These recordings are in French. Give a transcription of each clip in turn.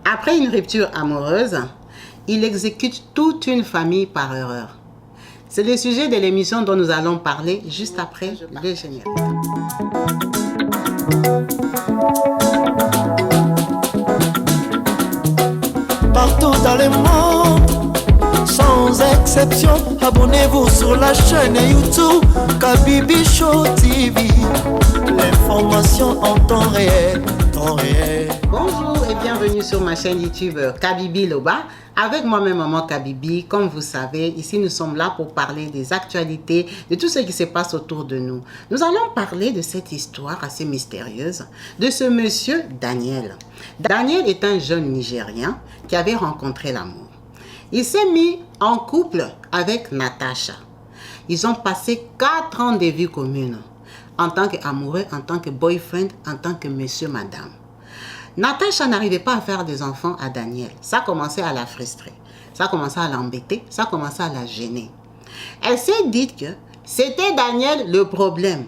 Après une rupture amoureuse, il exécute toute une famille par erreur. C'est le sujet de l'émission dont nous allons parler juste après le générique. Partout dans le monde, sans exception, abonnez-vous sur la chaîne YouTube Kabibi Show TV. L'information en temps réel, Bonjour et bienvenue sur ma chaîne YouTube Kabibi Loba. Avec moi-même Maman Kabibi, comme vous savez, ici nous sommes là pour parler des actualités, de tout ce qui se passe autour de nous. Nous allons parler de cette histoire assez mystérieuse de ce monsieur Daniel. Daniel est un jeune Nigérien qui avait rencontré l'amour. Il s'est mis en couple avec Natacha. Ils ont passé 4 ans de vie commune, en tant qu'amoureux, en tant que boyfriend, en tant que monsieur, madame. Natacha n'arrivait pas à faire des enfants à Daniel. Ça commençait à la frustrer. Ça commençait à l'embêter. Ça commençait à la gêner. Elle s'est dit que c'était Daniel le problème.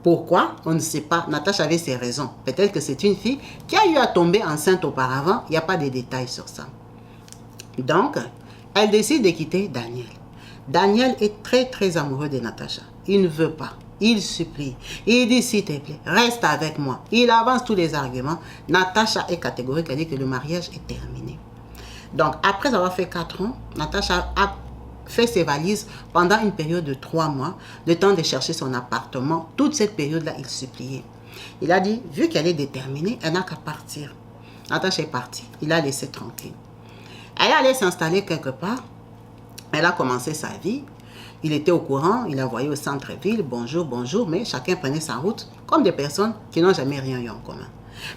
Pourquoi? On ne sait pas. Natacha avait ses raisons. Peut-être que c'est une fille qui a eu à tomber enceinte auparavant. Il n'y a pas de détails sur ça. Donc, elle décide de quitter Daniel. Daniel est très amoureux de Natacha. Il ne veut pas. Il supplie. Il dit, s'il te plaît, reste avec moi. Il avance tous les arguments. Natacha est catégorique. Elle dit que le mariage est terminé. Donc, après avoir fait 4 ans, Natacha a fait ses valises pendant une période de 3 mois, le temps de chercher son appartement. Toute cette période-là, il suppliait. Il a dit, vu qu'elle est déterminée, elle n'a qu'à partir. Natacha est partie. Il l'a laissé tranquille. Elle allait s'installer quelque part. Elle a commencé sa vie. Il était au courant, il la voyait au centre-ville, bonjour, bonjour, mais chacun prenait sa route comme des personnes qui n'ont jamais rien eu en commun.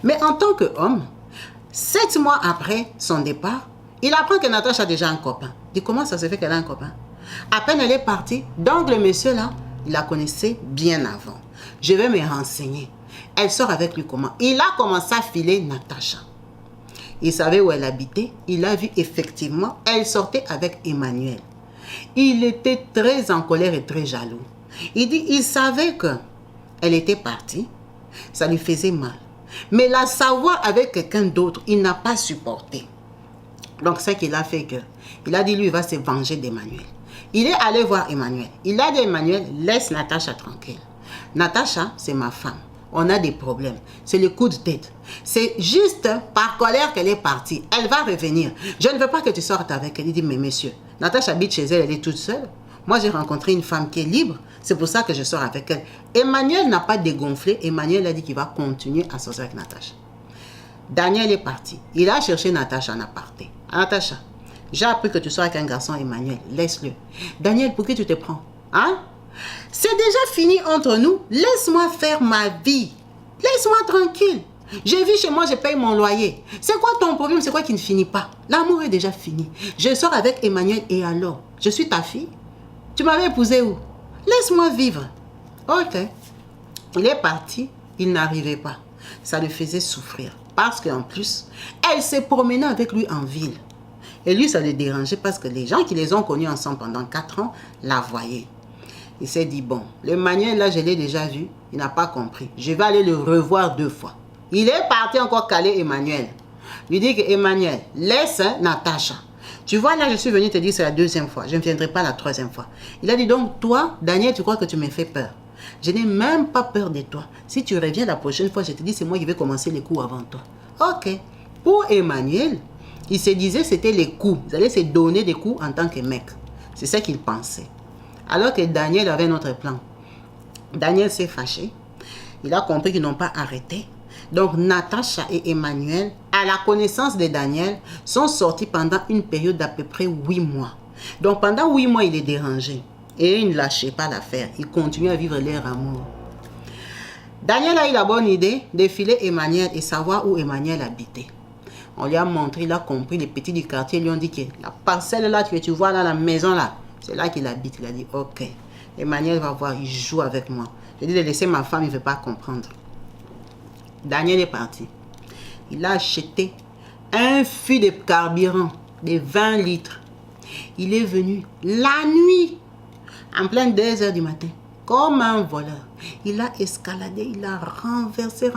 Mais en tant qu'homme, 7 mois après son départ, il apprend que Natacha a déjà un copain. Il dit, comment ça se fait qu'elle a un copain? À peine elle est partie, donc le monsieur là, il la connaissait bien avant. Je vais me renseigner. Elle sort avec lui comment? Il a commencé à filer Natacha. Il savait où elle habitait, il a vu effectivement, elle sortait avec Emmanuel. Il était très en colère et très jaloux. Il dit, il savait qu'elle était partie, ça lui faisait mal. Mais la savoir avec quelqu'un d'autre, il n'a pas supporté. Donc, ce qu'il a fait que, il a dit, lui, il va se venger d'Emmanuel. Il est allé voir Emmanuel. Il a dit à Emmanuel, laisse Natacha tranquille. Natacha, c'est ma femme. On a des problèmes. C'est le coup de tête. C'est juste par colère qu'elle est partie. Elle va revenir. Je ne veux pas que tu sortes avec elle. Il dit, mais monsieur, Natacha habite chez elle, elle est toute seule. Moi, j'ai rencontré une femme qui est libre. C'est pour ça que je sors avec elle. Emmanuel n'a pas dégonflé. Emmanuel a dit qu'il va continuer à sortir avec Natacha. Daniel est parti. Il a cherché Natacha en aparté. Natacha, j'ai appris que tu sors avec un garçon, Emmanuel. Laisse-le. Daniel, pour qui tu te prends? Hein? C'est déjà fini entre nous. Laisse-moi faire ma vie. Laisse-moi tranquille. Je vis chez moi, je paye mon loyer. C'est quoi ton problème? C'est quoi qui ne finit pas? L'amour est déjà fini. Je sors avec Emmanuel et alors? Je suis ta fille? Tu m'avais épousé où? Laisse-moi vivre. Ok. Il est parti. Il n'arrivait pas. Ça le faisait souffrir. Parce qu'en plus, elle s'est promenée avec lui en ville. Et lui, ça le dérangeait parce que les gens qui les ont connus ensemble pendant 4 ans la voyaient. Il s'est dit, bon, l'Emmanuel, là, je l'ai déjà vu. Il n'a pas compris. Je vais aller le revoir 2 fois. Il est parti encore caler Emmanuel. Lui dit que Emmanuel, laisse Natacha. Tu vois, là, je suis venu te dire c'est la 2e fois. Je ne viendrai pas la 3e fois. Il a dit, donc, toi, Daniel, tu crois que tu me fais peur? Je n'ai même pas peur de toi. Si tu reviens la prochaine fois, je te dis, c'est moi qui vais commencer les coups avant toi. Ok. Pour Emmanuel, il se disait c'était les coups. Ils allaient se donner des coups en tant que mec. C'est ça qu'il pensait. Alors que Daniel avait notre plan. Daniel s'est fâché. Il a compris qu'ils n'ont pas arrêté. Donc Natacha et Emmanuel, à la connaissance de Daniel, sont sortis pendant une période d'à peu près 8 mois. Donc pendant 8 mois, il est dérangé. Et il ne lâchait pas l'affaire. Il continue à vivre leur amour. Daniel a eu la bonne idée de filer Emmanuel et savoir où Emmanuel habitait. On lui a montré, il a compris, les petits du quartier lui ont dit que la parcelle là que tu vois là, la maison là, c'est là qu'il habite. Il a dit, ok, Emmanuel va voir, il joue avec moi. J'ai dit de laisser ma femme, il ne veut pas comprendre. Daniel est parti. Il a acheté un fût de carburant de 20 litres. Il est venu la nuit, en plein 2 heures du matin. comme un voleur. Il a escaladé, il a renversé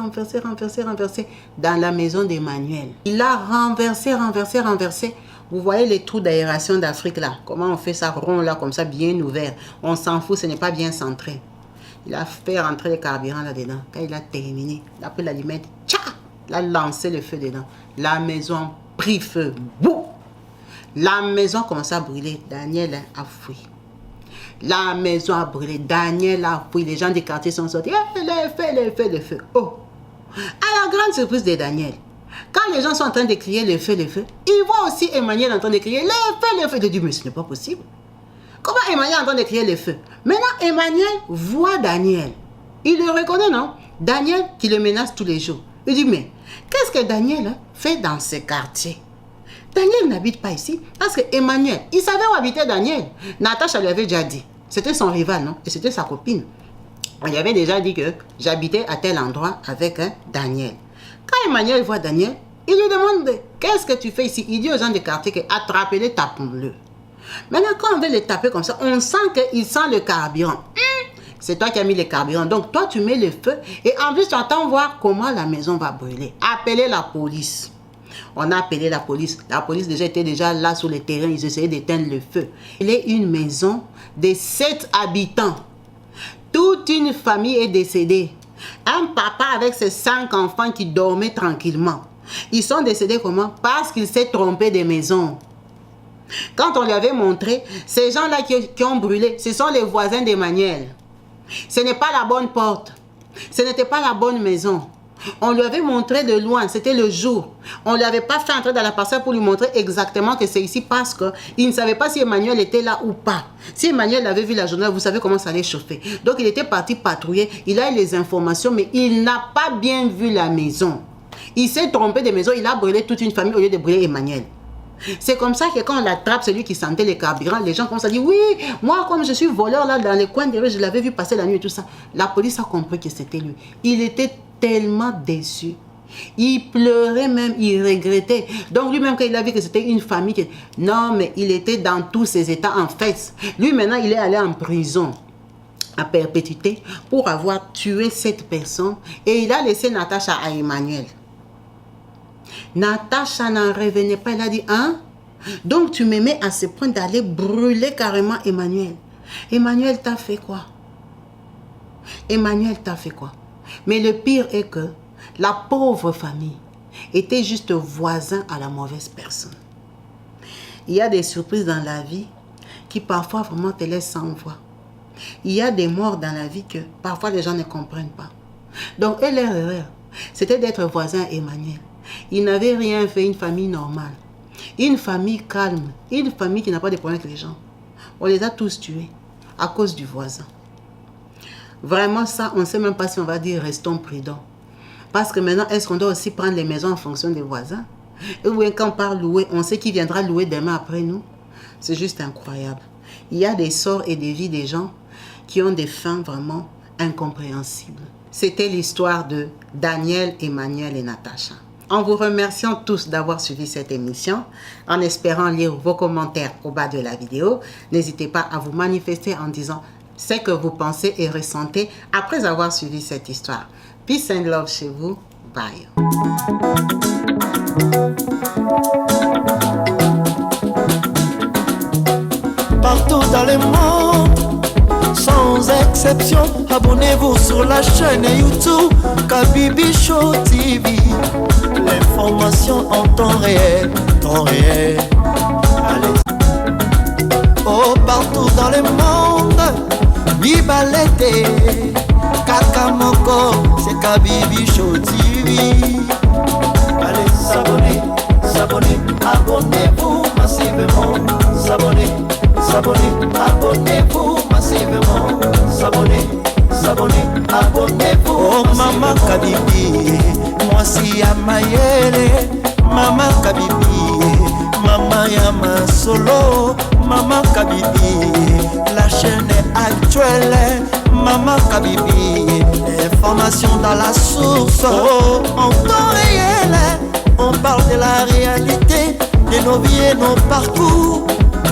dans la maison d'Emmanuel. Il a renversé. Vous voyez les trous d'aération d'Afrique là, comment on fait ça rond là, comme ça, bien ouvert. On s'en fout, ce n'est pas bien centré. Il a fait rentrer le carburant là-dedans. Quand il a terminé, il a pris l'allumette, il a lancé le feu dedans. La maison a pris feu. Boum! La maison commence à brûler. Daniel a fui. La maison a brûlé. Daniel a fui. Les gens du quartier sont sortis. Le feu. Oh! À la grande surprise de Daniel, quand les gens sont en train de crier le feu, ils voient aussi Emmanuel en train de crier le feu. Il dit, mais ce n'est pas possible. Comment Emmanuel est en train de crier le feu? Maintenant, Emmanuel voit Daniel. Il le reconnaît, non? Daniel qui le menace tous les jours. Il dit, mais qu'est-ce que Daniel fait dans ce quartier? Daniel n'habite pas ici parce que Emmanuel, il savait où habitait Daniel. Natacha lui avait déjà dit. C'était son rival, non? Et c'était sa copine. Il avait déjà dit que j'habitais à tel endroit avec Daniel. Quand Emmanuel voit Daniel, il lui demande qu'est-ce que tu fais ici? Il dit aux gens du quartier que attrapez-le, tapons-le. Maintenant, quand on veut le taper comme ça, on sent qu'il sent le carburant. C'est toi qui as mis le carburant. Donc, toi, tu mets le feu. Et en plus, tu attends voir comment la maison va brûler. Appelez la police. On a appelé la police. La police était déjà là sur le terrain. Ils essayaient d'éteindre le feu. Il est une maison de 7 habitants. Toute une famille est décédée. Un papa avec ses 5 enfants qui dormaient tranquillement. Ils sont décédés comment? Parce qu'il s'est trompé de maison. Quand on lui avait montré, ces gens-là qui ont brûlé, ce sont les voisins d'Emmanuel. Ce n'est pas la bonne porte. Ce n'était pas la bonne maison. On lui avait montré de loin, c'était le jour. On ne lui avait pas fait entrer dans la parcelle pour lui montrer exactement que c'est ici parce qu'il ne savait pas si Emmanuel était là ou pas. Si Emmanuel avait vu la journée, vous savez comment ça allait chauffer. Donc il était parti patrouiller, il a eu les informations, mais il n'a pas bien vu la maison. Il s'est trompé de maison, il a brûlé toute une famille au lieu de brûler Emmanuel. C'est comme ça que quand on l'attrape, celui qui sentait les carburants, les gens commencent à dire, oui, moi comme je suis voleur là dans les coins de rue, je l'avais vu passer la nuit et tout ça. La police a compris que c'était lui. Il était tellement déçu. Il pleurait même, il regrettait. Donc lui-même quand il a vu que c'était une famille, non mais il était dans tous ses états en fait. Lui maintenant il est allé en prison à perpétuité pour avoir tué cette personne et il a laissé Natacha à Emmanuel. Natacha n'en revenait pas, elle a dit, hein? Donc tu m'aimais à ce point d'aller brûler carrément Emmanuel. Emmanuel t'a fait quoi? Emmanuel t'a fait quoi? Mais le pire est que la pauvre famille était juste voisin à la mauvaise personne. Il y a des surprises dans la vie qui parfois vraiment te laissent sans voix. Il y a des morts dans la vie que parfois les gens ne comprennent pas. Donc, et leur erreur, c'était d'être voisin à Emmanuel. Il n'avait rien fait, une famille normale. Une famille calme. Une famille qui n'a pas de problème avec les gens. On les a tous tués à cause du voisin. Vraiment ça, on ne sait même pas si on va dire restons prudents. Parce que maintenant, est-ce qu'on doit aussi prendre les maisons en fonction des voisins? Et bien quand on parle louer, on sait qui viendra louer demain après nous. C'est juste incroyable. Il y a des sorts et des vies des gens qui ont des fins vraiment incompréhensibles. C'était l'histoire de Daniel, Emmanuel et Natacha. En vous remerciant tous d'avoir suivi cette émission, en espérant lire vos commentaires au bas de la vidéo, n'hésitez pas à vous manifester en disant ce que vous pensez et ressentez après avoir suivi cette histoire. Peace and love chez vous. Bye. Partout dans le monde, sans exception, abonnez-vous sur la chaîne YouTube Kabibi Show TV. L'information en temps réel, Allez. Oh, partout dans le monde, Bibalete, Kakamoko, c'est Kabibi Show TV. Allez, s'abonner, abonnez-vous massivement. S'abonner, abonnez-vous massivement. S'abonner, abonnez-vous. Oh, Maman Kabibi, moi si ya mayele. Maman Kabibi, Maman Yama Solo. Maman Kabibi, la chaîne est actuelle. Maman Kabibi, information dans la source. Oh, en temps réel, on parle de la réalité, de nos vies et nos parcours.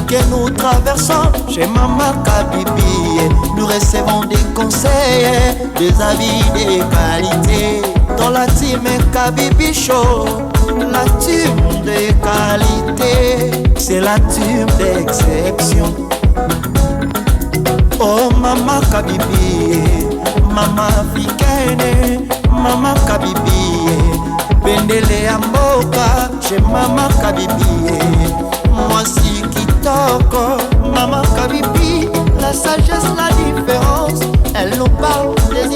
que nous traversons chez Maman Kabibi. Nous recevons des conseils, des avis de qualité. Dans la team Kabibi Show, la team de qualité, c'est la team d'exception. Oh Maman Kabibi, Maman africaine, Maman Kabibi, Bendele ya mboka chez Maman Kabibi. Moi si kitoko, Maman Kabibi, la sagesse, la différence. Elle nous parle des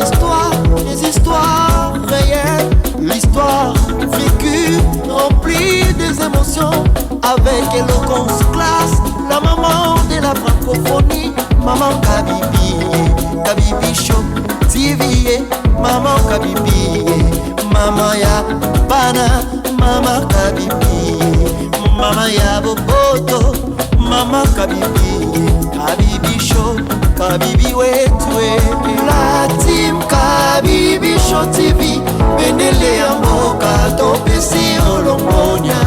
histoires réelles, l'histoire vécue, remplie des émotions, avec éloquence classe, la maman de la francophonie. Maman Kabibi, Kabibi Show TV, Maman Kabibi, Maman ya bana, Maman Kabibi, Maman ya boboto, Maman Kabibi, Kabibi Show, Kabibi wetwe. La team Kabibi Show TV, Bendele ya mboka, topesi olongonya.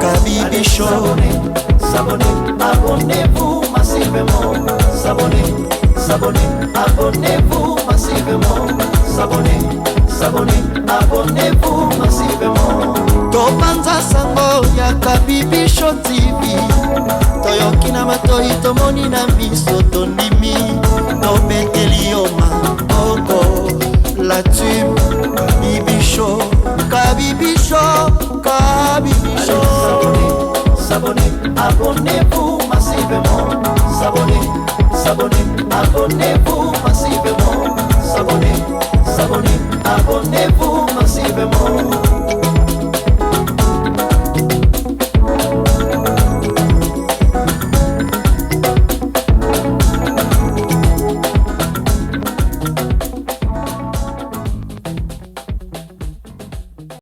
Kabibi Show, abonnez-vous massivement. Abonnez-vous massivement. Abonnez-vous massivement. Topanza sango ya Kabibi Show TV. Toyoki na matoi tomoni na miso tondimi. Tobeteli yo maboko. La team Kabibi Show. Kabibi Show. Kabibi Show. Abonnez-vous massivement. Abonnez-vous